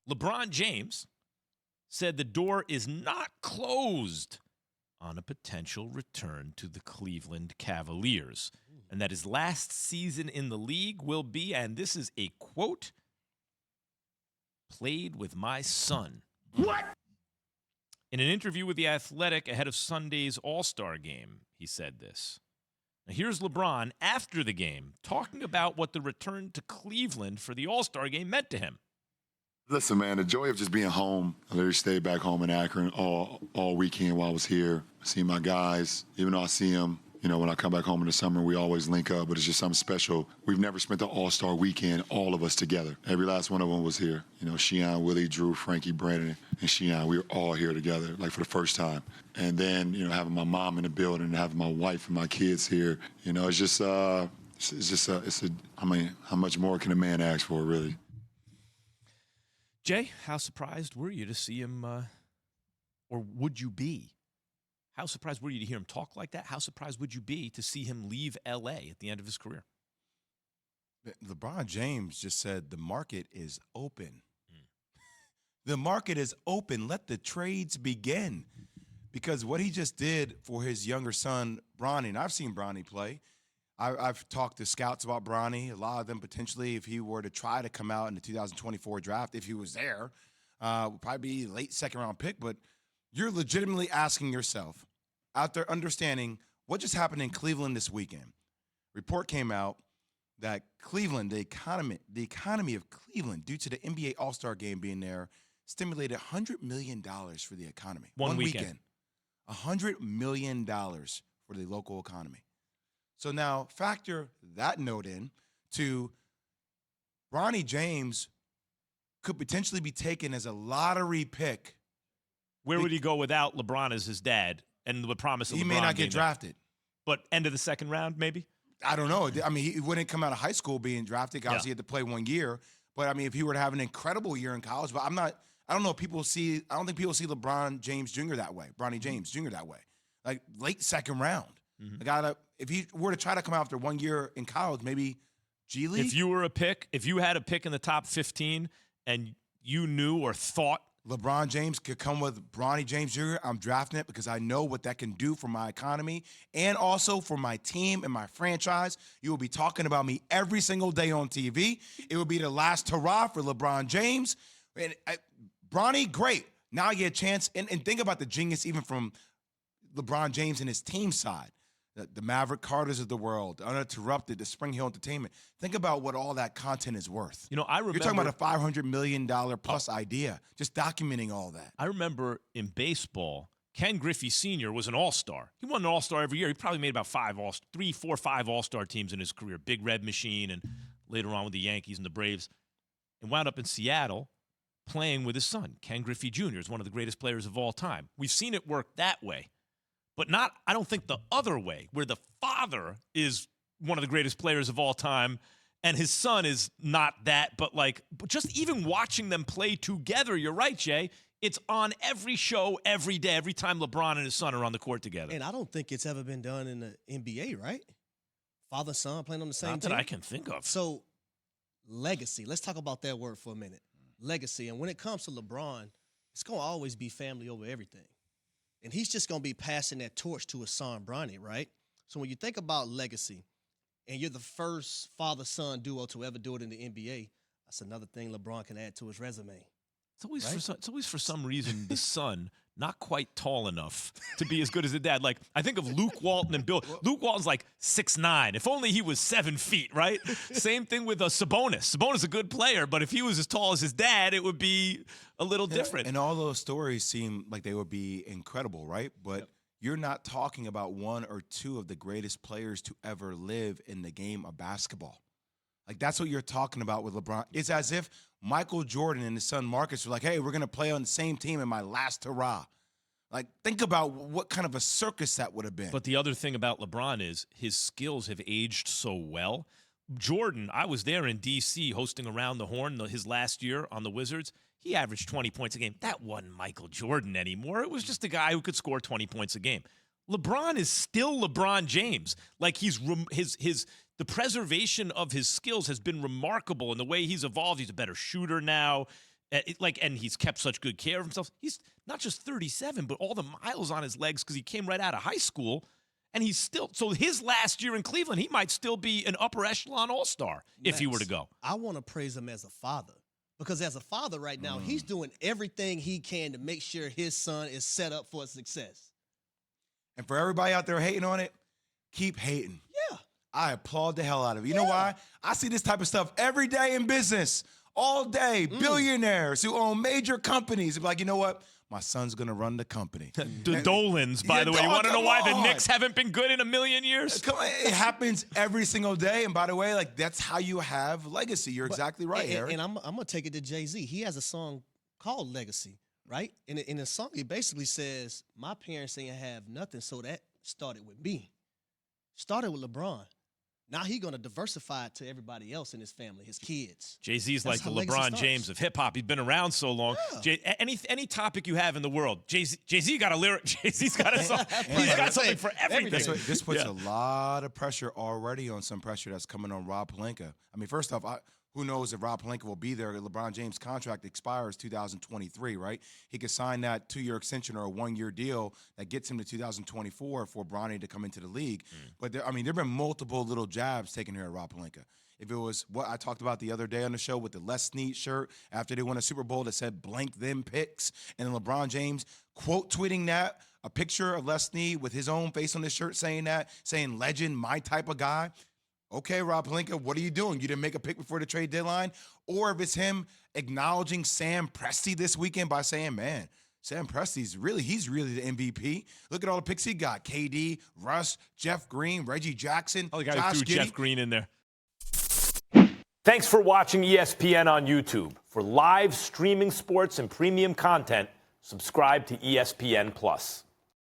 LeBron James said the door is not closed on a potential return to the Cleveland Cavaliers, and that his last season in the league will be, and this is a quote, "played with my son." What? In an interview with The Athletic ahead of Sunday's All-Star game, he said this. Now here's LeBron after the game talking about what the return to Cleveland for the All-Star game meant to him. Listen, man, the joy of just being home. I literally stayed back home in Akron all weekend while I was here. See my guys, even though I see them, when I come back home in the summer, we always link up, but it's just something special. We've never spent the All-Star weekend, all of us together. Every last one of them was here. Sheon, Willie, Drew, Frankie, Brandon, and Sheon, we were all here together, like for the first time. And then, having my mom in the building, and having my wife and my kids here, it's just, how much more can a man ask for, really? Jay, how surprised were you to see him, or would you be? How surprised were you to hear him talk like that? How surprised would you be to see him leave L.A. at the end of his career? LeBron James just said the market is open. The market is open. Let the trades begin. Because what he just did for his younger son, Bronny, and I've seen Bronny play. I've talked to scouts about Bronny. A lot of them potentially, if he were to try to come out in the 2024 draft, if he was there, would probably be a late second-round pick. But you're legitimately asking yourself, after understanding what just happened in Cleveland this weekend, report came out that Cleveland, the economy of Cleveland, due to the NBA All-Star game being there, stimulated $100 million for the economy. One weekend. $100 million for the local economy. So now factor that note in to Bronny James could potentially be taken as a lottery pick. Where would he go without LeBron as his dad and the promise of LeBron? He may not get drafted. But end of the second round, maybe? I don't know. I mean, he wouldn't come out of high school being drafted. Obviously, he had to play 1 year. But, I mean, if he were to have an incredible year in college, but I don't think people see LeBron James Jr. that way, Bronny James Jr. that way. Like, late second round. If he were to try to come out after 1 year in college, maybe G League. If you had a pick in the top 15 and you knew or thought LeBron James could come with Bronny James Jr., I'm drafting it because I know what that can do for my economy and also for my team and my franchise. You will be talking about me every single day on TV. It will be the last hurrah for LeBron James. And Bronny, great. Now you get a chance. And think about the genius even from LeBron James and his team side. The Maverick Carters of the world, Uninterrupted, the Spring Hill Entertainment. Think about what all that content is worth. I remember. You're talking about a $500 million plus idea, just documenting all that. I remember in baseball, Ken Griffey Sr. was an all-star. He won an all-star every year. He probably made about 5 all-star teams in his career. Big Red Machine, and later on with the Yankees and the Braves. And wound up in Seattle playing with his son. Ken Griffey Jr. is one of the greatest players of all time. We've seen it work that way. But not, I don't think, the other way, where the father is one of the greatest players of all time and his son is not that. But just even watching them play together, you're right, Jay, it's on every show, every day, every time LeBron and his son are on the court together. And I don't think it's ever been done in the NBA, right? Father, son playing on the same team. Not that I can think of. So, legacy. Let's talk about that word for a minute. Legacy. And when it comes to LeBron, it's going to always be family over everything. And he's just going to be passing that torch to his son, Bronny, right? So when you think about legacy, and you're the first father-son duo to ever do it in the NBA, that's another thing LeBron can add to his resume. It's always for some reason the son not quite tall enough to be as good as the dad. Like, I think of Luke Walton and Bill. Luke Walton's like 6'9". If only he was 7 feet, right? Same thing with Sabonis. Sabonis is a good player, but if he was as tall as his dad, it would be a little different. And all those stories seem like they would be incredible, right? But you're not talking about one or two of the greatest players to ever live in the game of basketball. Like, that's what you're talking about with LeBron. It's as if Michael Jordan and his son Marcus were like, hey, we're going to play on the same team in my last hurrah. Like, think about what kind of a circus that would have been. But the other thing about LeBron is his skills have aged so well. Jordan, I was there in D.C. hosting Around the Horn his last year on the Wizards. He averaged 20 points a game. That wasn't Michael Jordan anymore. It was just a guy who could score 20 points a game. LeBron is still LeBron James. Like, the preservation of his skills has been remarkable in the way he's evolved. He's a better shooter now. And he's kept such good care of himself. He's not just 37, but all the miles on his legs because he came right out of high school. And he's still, so his last year in Cleveland, he might still be an upper echelon all-star if he were to go. I want to praise him as a father. Because as a father right now, he's doing everything he can to make sure his son is set up for success. And for everybody out there hating on it, keep hating. Yeah. I applaud the hell out of it. You know why? I see this type of stuff every day in business, all day. Billionaires who own major companies. Like, you know what? My son's going to run the company. The Dolans, by the way. You want to know why the Knicks haven't been good in a million years? Come on, it happens every single day. And by the way, like, that's how you have legacy. You're exactly right, Eric. And I'm going to take it to Jay-Z. He has a song called Legacy, right? And in the song, he basically says, my parents ain't have nothing, so that started with me. Started with LeBron. Now he's going to diversify it to everybody else in his family, his kids. Jay-Z's like the legacy LeBron starts. James of hip-hop. He's been around so long. Yeah. Any topic you have in the world, Jay-Z got a lyric. Jay-Z's got a song. He's got something for everything. This puts a lot of pressure already on some pressure that's coming on Rob Pelinka. I mean, first off, who knows if Rob Pelinka will be there? LeBron James' contract expires 2023, right? He could sign that 2-year extension or a 1-year deal that gets him to 2024 for Bronny to come into the league. But there have been multiple little jabs taken here at Rob Pelinka. If it was what I talked about the other day on the show with the Les Snead shirt after they won a Super Bowl that said blank them picks, and then LeBron James quote tweeting that, a picture of Les Snead with his own face on his shirt saying that, saying legend, my type of guy. Okay, Rob Pelinka, what are you doing? You didn't make a pick before the trade deadline? Or if it's him acknowledging Sam Presti this weekend by saying, man, Sam Presti's he's really the MVP. Look at all the picks he got. KD, Russ, Jeff Green, Reggie Jackson, Oh, the guy Josh who threw Giddey. Jeff Green in there. Thanks for watching ESPN on YouTube. For live streaming sports and premium content, subscribe to ESPN+.